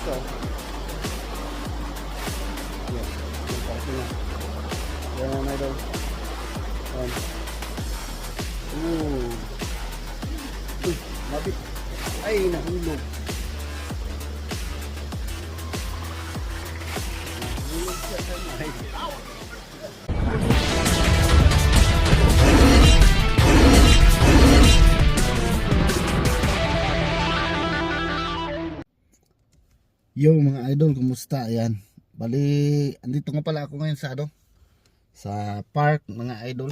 dito. Yan. Yung parking na. Yan mga idol. Yan. Uy, mabit. Ay, nahulog. Nahulog siya sa mga idol. Yo mga idol, kumusta? Ayan. Bali, andito nga pala ako ngayon sa sa park mga idol.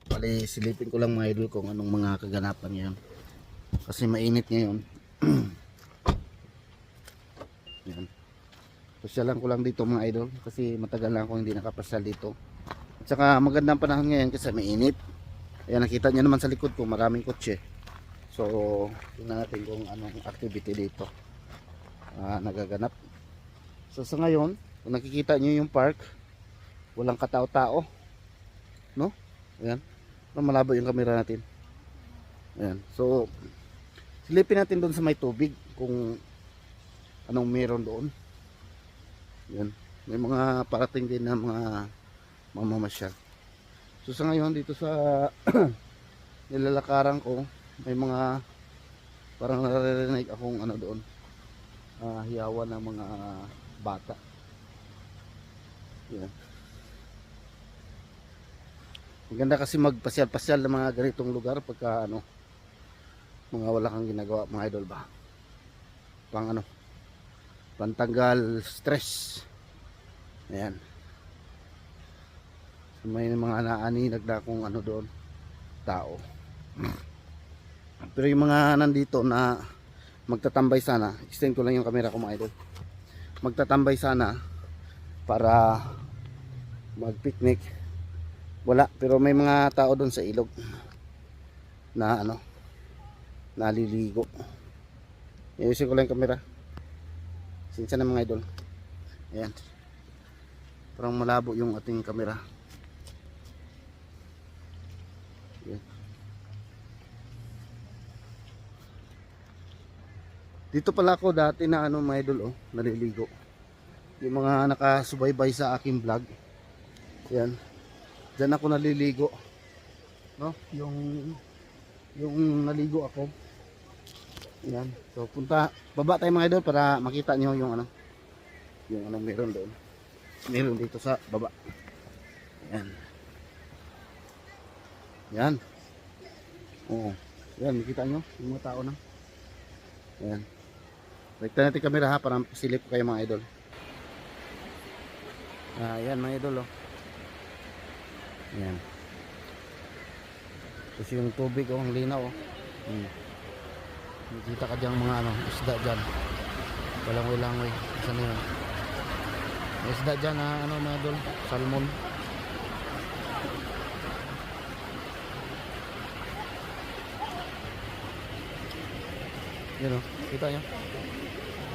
Bali, silipin ko lang mga idol kung anong mga kaganapan ngayon. Kasi mainit ngayon. Ayan. Pasyalan ko lang dito mga idol kasi matagal na ako hindi nakapasyal dito. At saka magandang panahon ngayon kasi mainit. Ayan, nakita niyo naman sa likod ko maraming kotse. So, tingnan natin kung anong activity dito nagaganap. So sa ngayon, kung nakikita nyo yung park, walang katao-tao, no? Ayan, malabo yung camera natin. Ayan, so silipin natin doon sa may tubig kung anong meron doon. Ayan, may mga parating din na mga mamamasyal. So sa ngayon dito sa nilalakaran ko, may mga parang naririnig akong ano doon, hiyawan ng mga bata. Yan. Maganda kasi magpasyal-pasyal ng mga ganitong lugar pagka mga wala kang ginagawa mga idol ba. Pantanggal stress. Ayan. So, may mga naaninag na kung doon tao. Pero yung mga nandito na magtatambay sana, extend ko lang yung camera ko mga idol, magtatambay sana para mag picnic, wala. Pero may mga tao doon sa ilog na naliligo. Iusin ko lang yung camera, sinsa na mga idol. Ayan, parang malabo yung ating camera. Ayan. Dito pala ako dati na mga idol, naliligo. Yung mga nakasubaybay sa aking vlog. Yan. Diyan ako naliligo. No? Yung naligo ako. Yan. So baba tayo mga idol para makita niyo yung yung meron doon. Meron dito sa baba. Yan. Yan. Oo. Yan, makita niyo yung mga tao na. Yan. Baliktad natin camera ha para silip kayo mga idol. Ayan mga idol Ayan. Kasi yung tubig ang linaw Nakita ka diyang mga isda dyan. Walang-walangoy. Saan na yun? May isda dyan na mga idol, salmon. Yun kita nyo.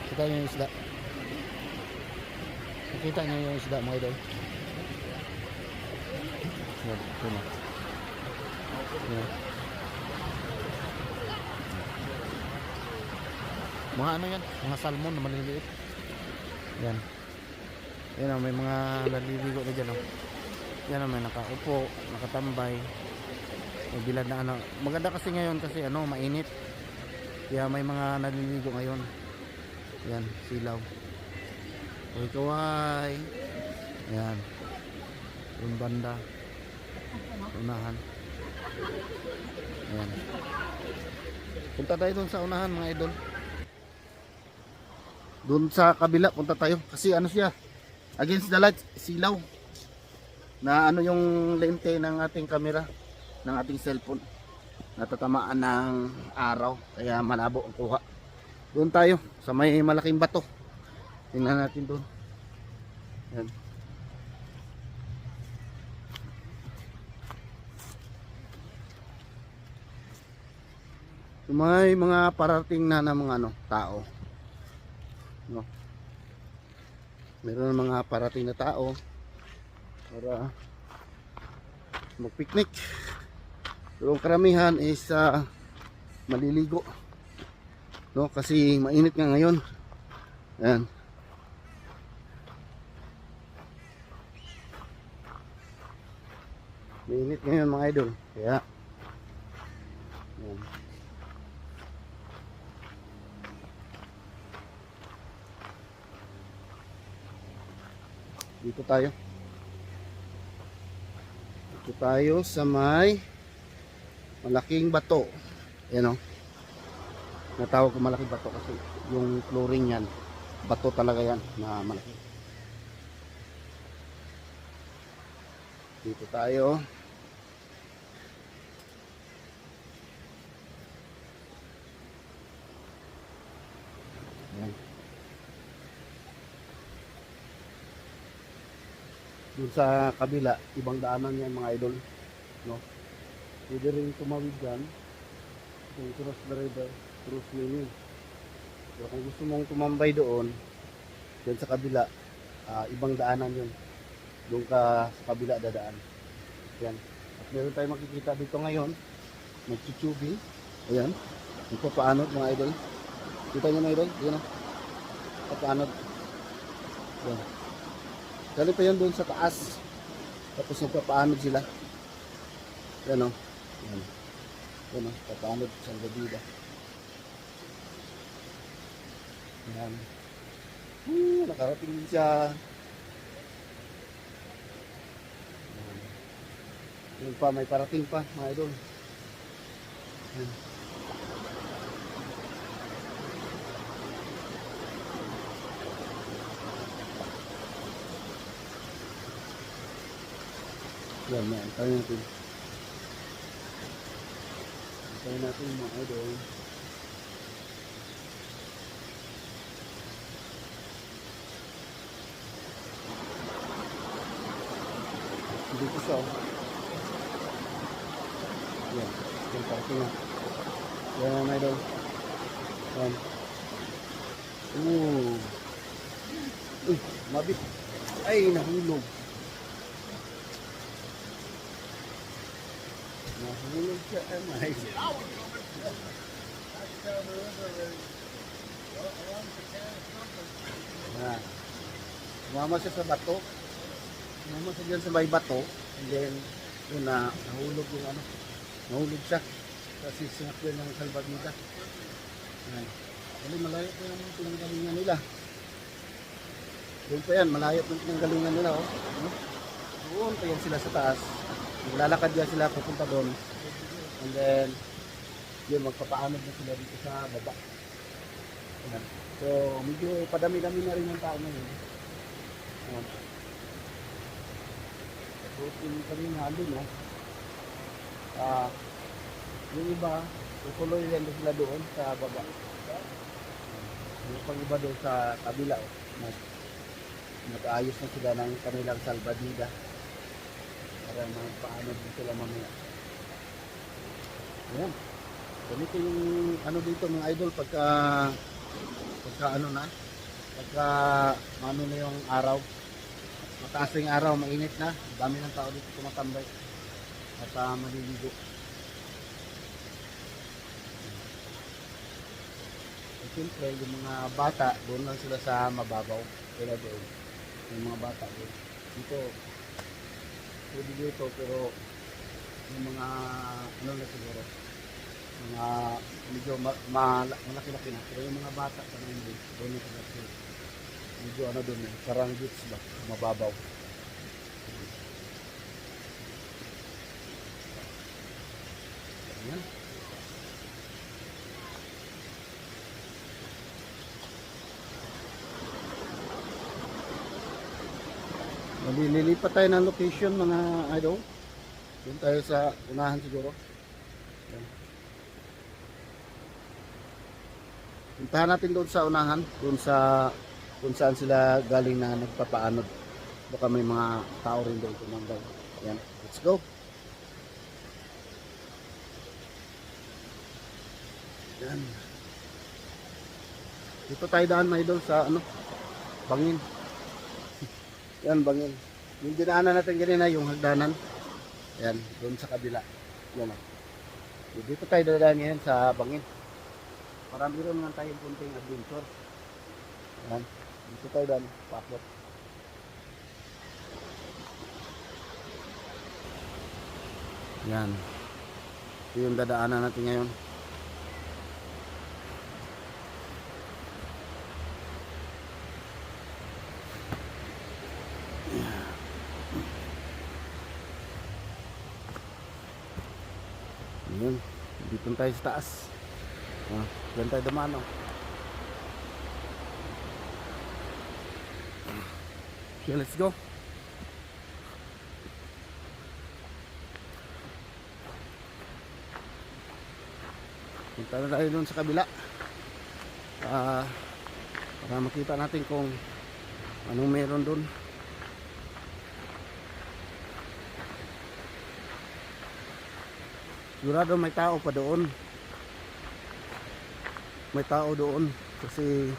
Kita nyo yung isda. Nakita nyo yung isda mga idol. Yan, ito na. Yan. Mga yan, mga salmon na maliliit. Yan. Yan may mga naliligo na dyan Yan may nakaupo, nakatambay. May bilad na Maganda kasi ngayon kasi mainit. Kaya may mga naliligo ngayon. Yan, silaw. Uy, kaway. Yan. Yung banda. Unahan. Yan. Punta tayo dun sa unahan mga idol. Dun sa kabila punta tayo. Kasi siya. Against the light, silaw. Na yung lente ng ating camera. Ng ating cellphone. Natatamaan ng araw. Kaya malabo ang kuha. Doon tayo sa may malaking bato. Tingnan natin doon. Yan. May mga parating na mga tao. No. Meron mga parating na tao para mag-picnic. Pero ang karamihan is maliligo. No, kasi mainit nga ngayon. Ayan. Mainit ngayon mga idol. Kaya yan. Dito tayo. Dito tayo sa may malaking bato. Ayan o. Natawag ko malaking bato kasi yung flooring yan, bato talaga yan na malaki. Dito tayo. Ayan. Doon sa kabila, ibang daanan yan mga idol, no? Pwede rin tumawid dyan kung cross the river, cross mini. So kung gusto mong tumambay doon, dyan sa kabila, ibang daanan yun. Doon ka sa kabila dadaan. Yan. At meron tayong makikita dito ngayon, nagchuchubing. Ayan, nagpapaanod mga idol. Kita nyo mga idol, yun o. Papaanod. Yan. Galing pa yan doon sa taas. Tapos nagpapaanod sila. Yan o. Yan. Yan o, papaanod sa gabida. Yan. Nakarating din siya. Yan. Yun pa, may parating pa mga idol. Yan. Yan, tayo natin. Tayo natin mga idol. Dito siya. Yan, yan parking na. Yan mga idol. Yan. Uy, mabit. Ay, nahulog. Nahulog siya, mga idol. Yan. Sumama siya sa bato. Sumama siya dyan sa may bato. And then, yun na, nahulog yung ano. Nahulog siya. Kasi sinakyan ng salbagita. Yan. Kasi malayo pa yung pinanggalingan nila. Doon pa yan, malayo pa yung pinanggalingan nila. Oh. Doon pa yan sila sa taas. Maglalakad yan sila pupunta doon. And then, yun, magpapaanod na sila dito sa baba. Yan. So, medyo padami-dami na rin yung tao ngayon. Yan. Butin kami nga doon, no? Yung iba, tutuloy lang sila doon sa baba. Yung pang iba doon sa kabila, nag-aayos na sila ng kanilang salbadida para magpaanod din sila mamaya. Ayan. Ganito yung ano dito mga idol pagka ano na, pagka ano na yung araw, mataas yung araw, mainit na, dami ng tao dito tumatambay at maliligo. At siyempre yung mga bata doon lang sila sa mababaw, kaya doon yung mga bata doon dito pwede dito, pero yung mga ano na siguro mga medyo malaki-laki na, pero yung mga bata sa mga doon na sila medyo ano doon, parang beach ba, mababaw. Ayan. Lilipat tayo ng location mga idol. Doon tayo sa unahan siguro. Ayan. Puntahan natin doon sa unahan, doon sa kung saan sila galing na nagpapaanod. Baka may mga tao rin doon tumambay. Ayan, let's go. Ayan. Dito tayo daan mga idol sa ano, Bangin. Yan, Bangin. Yung dinaanan natin kanina, yung hagdanan. Ayan, doon sa kabila. Yan o. Dito tayo dadaan ngayon sa Bangin. Marami rin nga tayong punting adventure. Ayan, dito tayo daan, pakot. Yan. Ito yung dadaanan natin ngayon. Yan. Dito tayo sa taas. Yan tayo dumaan. Okay, let's go. Punta na tayo doon sa kabila. Para makita natin kung anong meron doon. Sigurado may tao pa doon. May tao doon kasi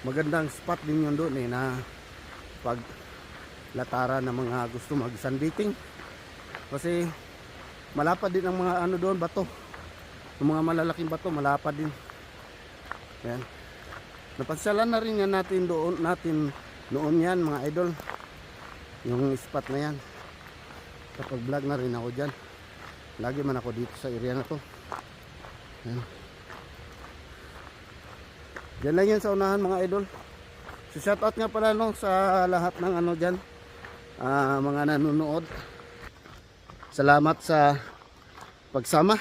magandang spot din yun doon na pag latara ng mga gusto mag sunbathing. Kasi malapad din ang mga ano doon, bato. Yung mga malalaking bato malapad din. Yan. Napasyalan na rin yan natin noon yan mga idol. Yung spot na yan. Kapag vlog na rin ako dyan. Lagi man ako dito sa area na to. Yan. Diyan lang yan sa unahan mga idol. So shoutout nga pala sa lahat ng ano dyan. Mga nanonood. Salamat sa pagsama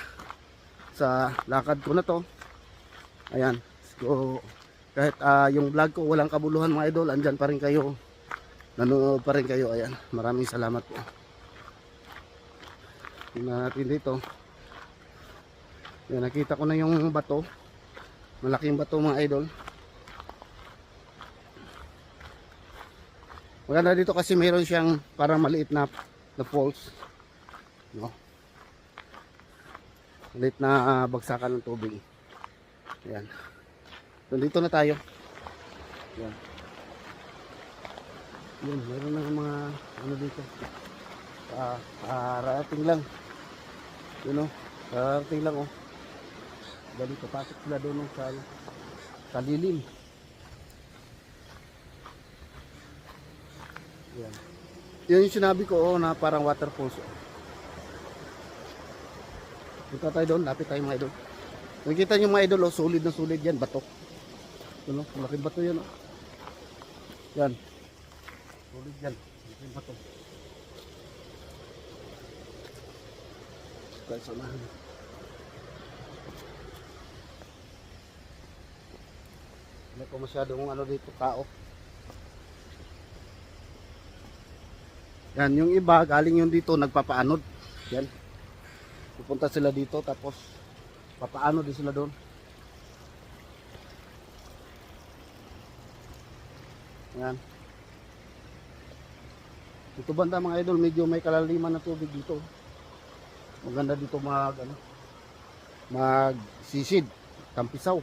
sa lakad ko na to. Ayan. So kahit yung vlog ko walang kabuluhan mga idol, andyan pa rin kayo. Nanonood pa rin kayo. Ayan. Maraming salamat po. Tingnan natin dito. Ayan, nakita ko na yung bato. Malaking bato mga idol. Maganda dito kasi mayroon siyang parang maliit na falls. No? Maliit na bagsakan ng tubig. Ayan. So dito na tayo. Ayan. Ayan, mayroon na mga ano dito. Rating lang. Yun o. Rating lang o. Dali papasok sila doon sa lilim. Yan. Yan yung sinabi ko na parang waterfalls. Punta tayo doon, lapit tayo mga idol. Nakikita nyo mga idol, solid na solid yan, bato. Ano, malaking bato yan. Yan. Solid yan, malaking bato. Tayo sa unahan. Hindi ko masyadong ano dito, tao. Yan, yung iba galing yung dito nagpapaanod. Yan. Pupunta sila dito tapos papaanod din sila doon. Yan. Ito banda mga idol, medyo may kalaliman na tubig dito. Maganda dito magsisid, tampisaw.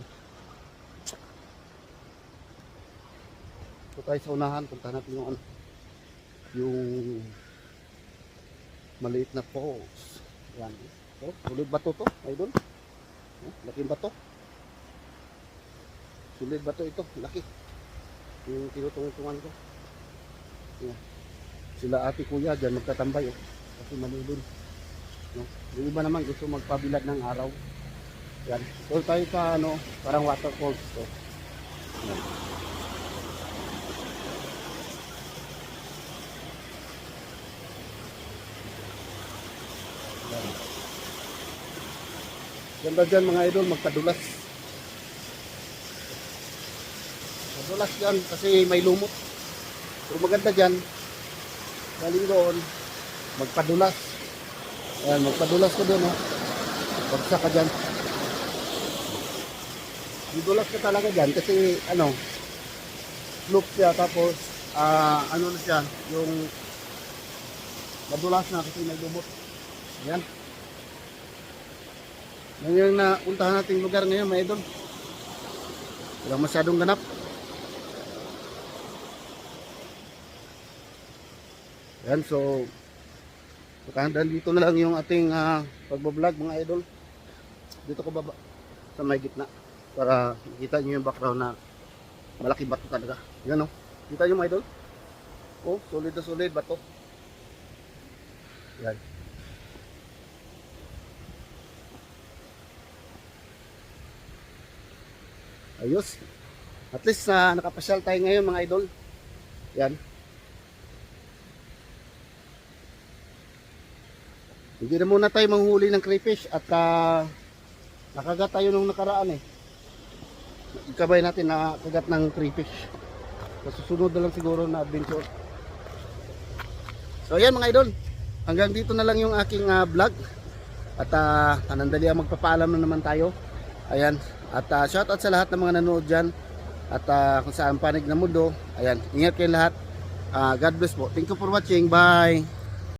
Ito tayo sa unahan, punta natin yung maliit na falls. Yan. So, sulit bato to, idol. Laking bato. Sulit bato ito, laki. Yung tinutungan ko. Yan. Sila ate kuya dyan magtatambay kasi malulun. No? Yung iba naman gusto magpabilad ng araw. Yan. So tayo sa parang waterfalls to. Yan. Ganda dyan mga idol, magpadulas. Madulas dyan kasi may lumot. Pero maganda dyan, galing doon, magpadulas. Ayan, magpadulas ko doon. Bagsak ka dyan. Madulas ka talaga dyan kasi slope siya tapos na siya, yung madulas na kasi may lumot. Ayan. Yan yung napuntahan nating lugar ngayon mga idol. Walang masyadong ganap. Yan, so hanggang dito na lang yung ating pagbablog mga idol. Dito ko baba sa may gitna para makita nyo yung background na malaki bato talaga. Yan kita nyo mga idol. Solid na solid bato. Yan. Ayos. At least nakapasyal tayo ngayon mga idol. Yan. Hindi na muna tayo manghuli ng crayfish at nakagat tayo nung nakaraan eh. Ikabay natin nakagat ng crayfish. Sa susunod na lang siguro na adventure. So yan mga idol. Hanggang dito na lang yung aking vlog. At panandali magpapaalam na naman tayo. Ayan. At shoutout sa lahat ng mga nanonood dyan. At kung saan panig na mundo. Ayan. Ingat kayong lahat. God bless po. Thank you for watching. Bye.